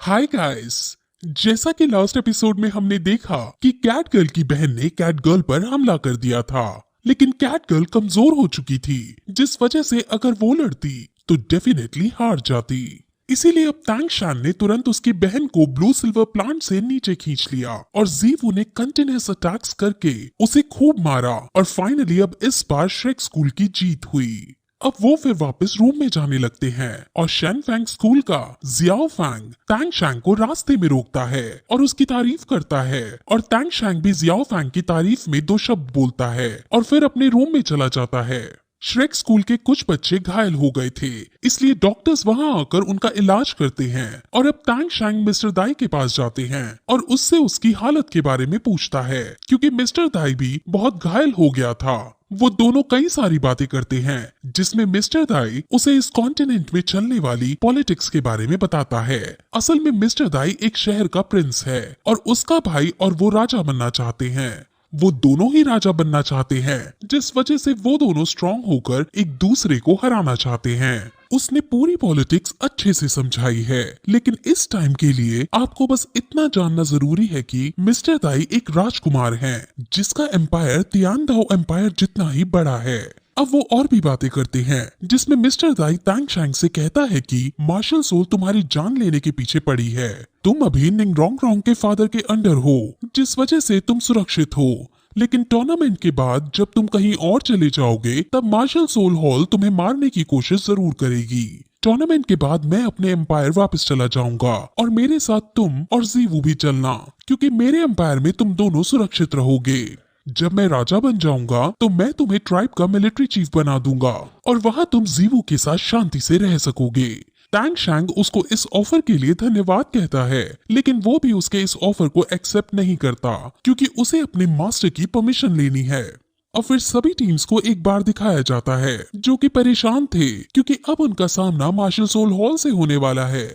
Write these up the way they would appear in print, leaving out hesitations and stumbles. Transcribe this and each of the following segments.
Hi guys. जैसा कि last episode में हमने देखा कि कैट गर्ल की बहन ने कैट गर्ल पर हमला कर दिया था, लेकिन कैट गर्ल कमजोर हो चुकी थी, जिस वजह से अगर वो लड़ती तो डेफिनेटली हार जाती। इसीलिए अब तांग शान ने तुरंत उसकी बहन को ब्लू सिल्वर प्लांट से नीचे खींच लिया और जीवू ने कंटिन्यूअस अटैक्स करके उसे खूब मारा और फाइनली अब इस बार श्रेक स्कूल की जीत हुई। अब वो फिर वापस रूम में जाने लगते हैं और शेन फैंग स्कूल का जियाओ फैंग तांग शैंग को रास्ते में रोकता है और उसकी तारीफ करता है और तांग शैंग भी जियाओ फैंग की तारीफ में 2 शब्द बोलता है और फिर अपने रूम में चला जाता है। श्रेक स्कूल के कुछ बच्चे घायल हो गए थे, इसलिए डॉक्टर्स वहां आकर उनका इलाज करते हैं और अब तांग शैंग मिस्टर दाई के पास जाते हैं और उससे उसकी हालत के बारे में पूछता है, क्योंकि मिस्टर दाई भी बहुत घायल हो गया था। वो दोनों कई सारी बातें करते हैं, जिसमें मिस्टर दाई उसे इस कॉन्टिनेंट में चलने वाली पॉलिटिक्स के बारे में बताता है। असल में मिस्टर दाई एक शहर का प्रिंस है और उसका भाई और वो राजा बनना चाहते हैं। वो दोनों ही राजा बनना चाहते हैं, जिस वजह से वो दोनों स्ट्रांग होकर एक दूसरे को हराना चाहते हैं। उसने पूरी पॉलिटिक्स अच्छे से समझाई है, लेकिन इस टाइम के लिए आपको बस इतना जानना जरूरी है कि मिस्टर दाई एक राजकुमार हैं, जिसका एम्पायर तियानदाओ एम्पायर जितना ही बड़ा है। अब वो और भी बातें करते हैं, जिसमें मिस्टर दाई तांग शैंग से कहता है कि मार्शल सोल तुम्हारी जान लेने के पीछे पड़ी है। तुम अभी निंगरोंग रोंग के फादर के अंडर हो, जिस वजह से तुम सुरक्षित हो, लेकिन टूर्नामेंट के बाद जब तुम कहीं और चले जाओगे तब मार्शल सोल हॉल तुम्हें मारने की कोशिश जरूर करेगी। टूर्नामेंट के बाद मैं अपने एम्पायर वापस चला जाऊंगा और मेरे साथ तुम और जीवू भी चलना, क्योंकि मेरे एम्पायर में तुम दोनों सुरक्षित रहोगे। जब मैं राजा बन जाऊंगा तो मैं तुम्हें ट्राइब का मिलिट्री चीफ बना दूंगा और वहां तुम जीवू के साथ शांति से रह सकोगे। तांग शैंग उसको इस ऑफर के लिए धन्यवाद कहता है, लेकिन वो भी उसके इस ऑफर को एक्सेप्ट नहीं करता, क्योंकि उसे अपने मास्टर की परमिशन लेनी है। और फिर सभी टीम्स को एक बार दिखाया जाता है, जो कि परेशान थे, क्योंकि अब उनका सामना मार्शल सोल हॉल से होने वाला है।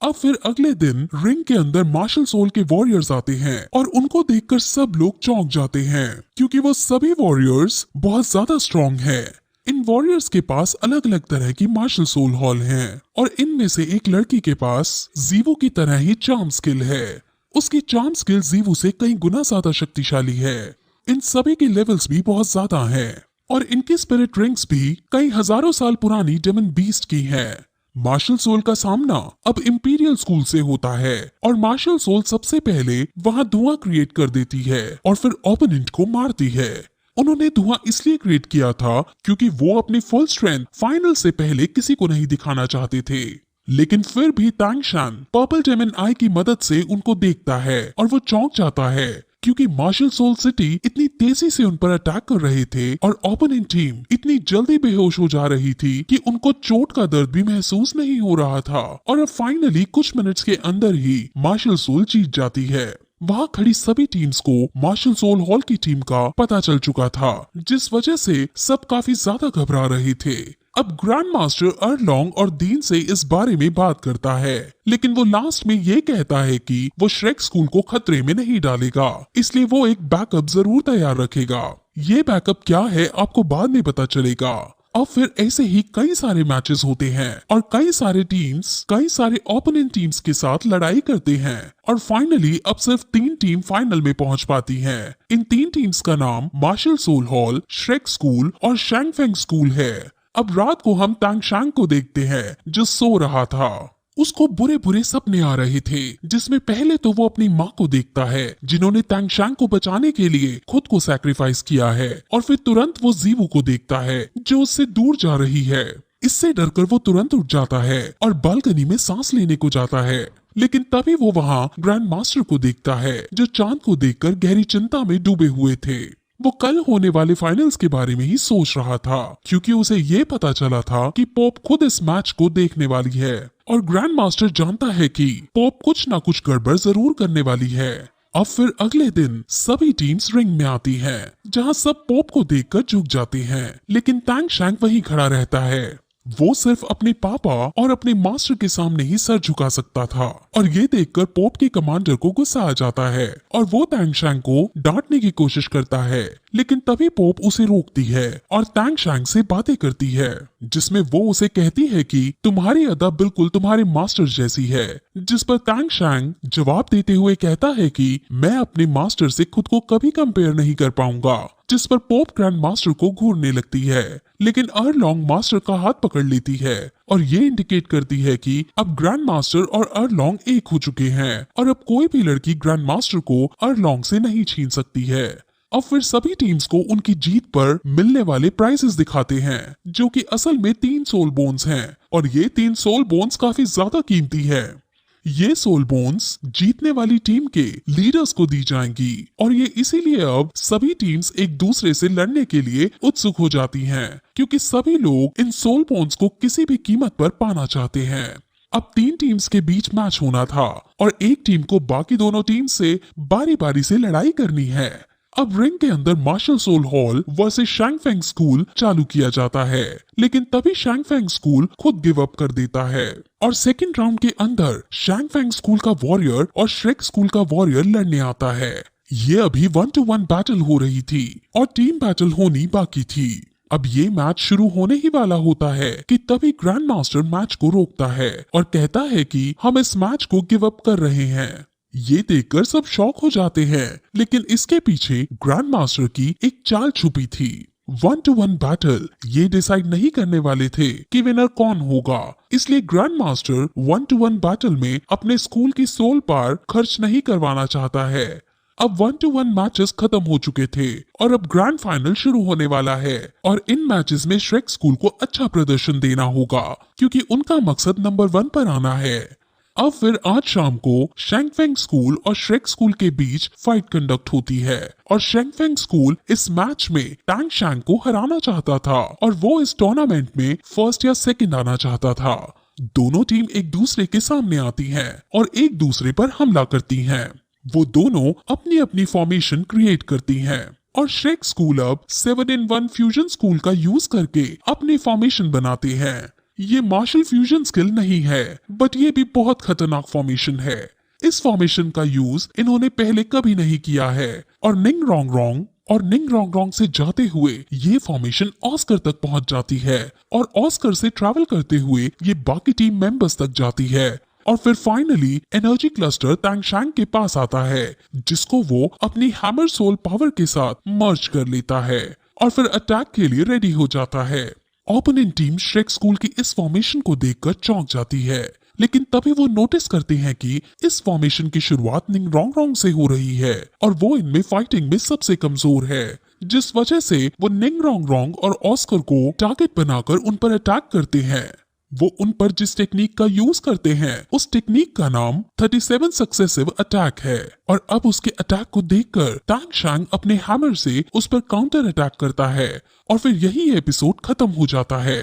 अब फिर अगले दिन रिंग के अंदर मार्शल सोल के वॉरियर्स आते हैं और उनको देखकर सब लोग चौंक जाते हैं, क्योंकि वो सभी वॉरियर्स बहुत ज्यादा स्ट्रॉन्ग हैं। इन वॉरियर्स के पास अलग अलग तरह की मार्शल सोल हॉल हैं और इनमें से एक लड़की के पास जीवू की तरह ही चार्म स्किल है। उसकी चार्म स्किल जीवू से कई गुना ज्यादा शक्तिशाली है। इन सभी के लेवल्स भी बहुत ज्यादा हैं और इनकी स्पिरिट रिंग्स भी कई हजारों साल पुरानी डेमन बीस्ट की है। मार्शल सोल का सामना अब इंपीरियल स्कूल से होता है और मार्शल सोल सबसे पहले वहां धुआं क्रिएट कर देती है और फिर ओपोनेंट को मारती है। उन्होंने धुआं इसलिए क्रिएट किया था क्योंकि वो अपनी फुल स्ट्रेंथ फाइनल से पहले किसी को नहीं दिखाना चाहते थे, लेकिन फिर भी तांग शान पर्पल डेमन आई की मदद से उनको देखता है और वो चौंक जाता है, क्योंकि मार्शल सोल सिटी इतनी तेजी से उन पर अटैक कर रहे थे और ओपोनेंट टीम इतनी जल्दी बेहोश हो जा रही थी कि उनको चोट का दर्द भी महसूस नहीं हो रहा था। और अब फाइनली कुछ मिनट्स के अंदर ही मार्शल सोल जीत जाती है। वहां खड़ी सभी टीम्स को मार्शल सोल हॉल की टीम का पता चल चुका था, जिस वजह से सब काफी ज्यादा घबरा रहे थे। अब ग्रैंड मास्टर अर्लोंग और दीन से इस बारे में बात करता है, लेकिन वो लास्ट में ये कहता है कि वो श्रेक स्कूल को खतरे में नहीं डालेगा, इसलिए वो एक बैकअप जरूर तैयार रखेगा। ये बैकअप क्या है आपको बाद में पता चलेगा। और फिर ऐसे ही कई सारे मैचेस होते हैं और कई सारे टीम्स कई सारे ओपोनेंट टीम्स के साथ लड़ाई करते हैं और फाइनली अब सिर्फ 3 टीम फाइनल में पहुंच पाती हैं। इन 3 टीम्स का नाम Marshall soul Hall, Shrek school और शैंग फेंग स्कूल है। अब रात को हम तांग शैंग को देखते हैं, जो सो रहा था। उसको बुरे बुरे सपने आ रहे थे, जिसमें पहले तो वो अपनी माँ को देखता है, जिन्होंने तांग शैंग को बचाने के लिए खुद को सैक्रिफाइस किया है, और फिर तुरंत वो जीवू को देखता है जो उससे दूर जा रही है। इससे डरकर वो तुरंत उठ जाता है और बालकनी में सांस लेने को जाता है, लेकिन तभी वो वहाँ ग्रैंड मास्टर को देखता है, जो चांद को देखकर गहरी चिंता में डूबे हुए थे। वो कल होने वाले फाइनल्स के बारे में ही सोच रहा था, क्योंकि उसे ये पता चला था कि पॉप खुद इस मैच को देखने वाली है और ग्रैंड मास्टर जानता है कि पॉप कुछ ना कुछ गड़बड़ जरूर करने वाली है। अब फिर अगले दिन सभी टीम्स रिंग में आती हैं, जहां सब पॉप को देखकर झुक जाते हैं, लेकिन तांग शैंग वहीं खड़ा रहता है। वो सिर्फ अपने पापा और अपने मास्टर के सामने ही सर झुका सकता था। और ये देखकर पोप के कमांडर को गुस्सा आ जाता है और वो तैंग शैंग को डांटने की कोशिश करता है, लेकिन तभी पोप उसे रोकती है और तैंग शैंग से बातें करती है, जिसमें वो उसे कहती है कि तुम्हारी अदा बिल्कुल तुम्हारे मास्टर जैसी है। जिस पर तैंग शैंग जवाब देते हुए कहता है कि मैं अपने मास्टर से खुद को कभी कंपेयर नहीं कर पाऊंगा। जिस पर पोप ग्रैंड मास्टर को घूरने लगती है, लेकिन अर्लॉन्ग मास्टर का हाथ पकड़ लेती है और ये इंडिकेट करती है कि अब ग्रैंड मास्टर और अर्लॉन्ग एक हो चुके हैं और अब कोई भी लड़की ग्रैंड मास्टर को अर्लॉन्ग से नहीं छीन सकती है। अब फिर सभी टीम्स को उनकी जीत पर मिलने वाले प्राइजेस दिखाते हैं, जो कि असल में 3 सोल बोन्स हैं और ये 3 सोल बोन्स काफी ज्यादा कीमती है। ये सोल बोन्स जीतने वाली टीम के लीडर्स को दी जाएंगी और ये इसीलिए अब सभी टीम्स एक दूसरे से लड़ने के लिए उत्सुक हो जाती हैं, क्योंकि सभी लोग इन सोल बोन्स को किसी भी कीमत पर पाना चाहते हैं। अब 3 टीम्स के बीच मैच होना था और एक टीम को बाकी दोनों टीम से बारी बारी से लड़ाई करनी है। अब रिंग के अंदर martial soul hall versus Shangfeng school चालू किया जाता है, लेकिन तभी शैंगफेंग स्कूल खुद गिव अप कर देता है और सेकंड राउंड के अंदर शैंगफेंग स्कूल का वॉरियर और श्रेक स्कूल का वॉरियर लड़ने आता है। ये अभी 1-to-1 बैटल हो रही थी और टीम बैटल होनी बाकी थी। अब ये मैच शुरू होने ही वाला होता है कि तभी ग्रैंड मास्टर मैच को रोकता है और कहता है कि हम इस मैच को गिव अप कर रहे हैं। ये देखकर सब शॉक हो जाते हैं, लेकिन इसके पीछे ग्रैंड मास्टर की एक चाल छुपी थी। 1-to-1 बैटल ये डिसाइड नहीं करने वाले थे कि विनर कौन होगा, इसलिए ग्रैंड मास्टर 1-to-1 बैटल में अपने स्कूल की सोल पार खर्च नहीं करवाना चाहता है। अब 1-to-1 मैचेस खत्म हो चुके थे और अब ग्रैंड फाइनल शुरू होने वाला है और इन मैचेस में श्रेक स्कूल को अच्छा प्रदर्शन देना होगा, क्योंकि उनका मकसद नंबर 1 पर आना है। अब फिर आज शाम को शैंगफेंग स्कूल और श्रेक स्कूल के बीच फाइट कंडक्ट होती है और शैंगफेंग स्कूल इस मैच में तैंग शैंग को हराना चाहता था और वो इस टूर्नामेंट में फर्स्ट या सेकंड आना चाहता था। दोनों टीम एक दूसरे के सामने आती हैं और एक दूसरे पर हमला करती हैं। वो दोनों अपनी अपनी फॉर्मेशन क्रिएट करती हैं और श्रेक स्कूल अब 7-in-1 फ्यूजन स्कूल का यूज करके अपनी फॉर्मेशन बनाते हैं। ये मार्शल फ्यूजन स्किल नहीं है, बट ये भी बहुत खतरनाक फॉर्मेशन है। इस फॉर्मेशन का यूज इन्होंने पहले कभी नहीं किया है और निंग रोंग रोंग से जाते हुए ये फॉर्मेशन ऑस्कर तक पहुंच जाती है और ऑस्कर से ट्रैवल करते हुए ये बाकी टीम मेंबर्स तक जाती है और फिर फाइनली एनर्जी क्लस्टर तैंग शैंग के पास आता है, जिसको वो अपनी हैमर सोल पावर के साथ मर्ज कर लेता है और फिर अटैक के लिए रेडी हो जाता है। ओपोनेंट टीम श्रेक स्कूल की इस फॉर्मेशन को देखकर चौंक जाती है, लेकिन तभी वो नोटिस करते हैं कि इस फॉर्मेशन की शुरुआत निंग रोंग से हो रही है और वो इनमें फाइटिंग में सबसे कमजोर है, जिस वजह से वो निंग रोंग और ऑस्कर को टारगेट बनाकर उन पर अटैक करते हैं। वो उन पर जिस टेक्निक का यूज करते हैं उस टेक्निक का नाम 37 सक्सेसिव अटैक है और अब उसके अटैक को देखकर तैंग शैंग अपने हैमर से उस पर काउंटर अटैक करता है और फिर यही एपिसोड खत्म हो जाता है।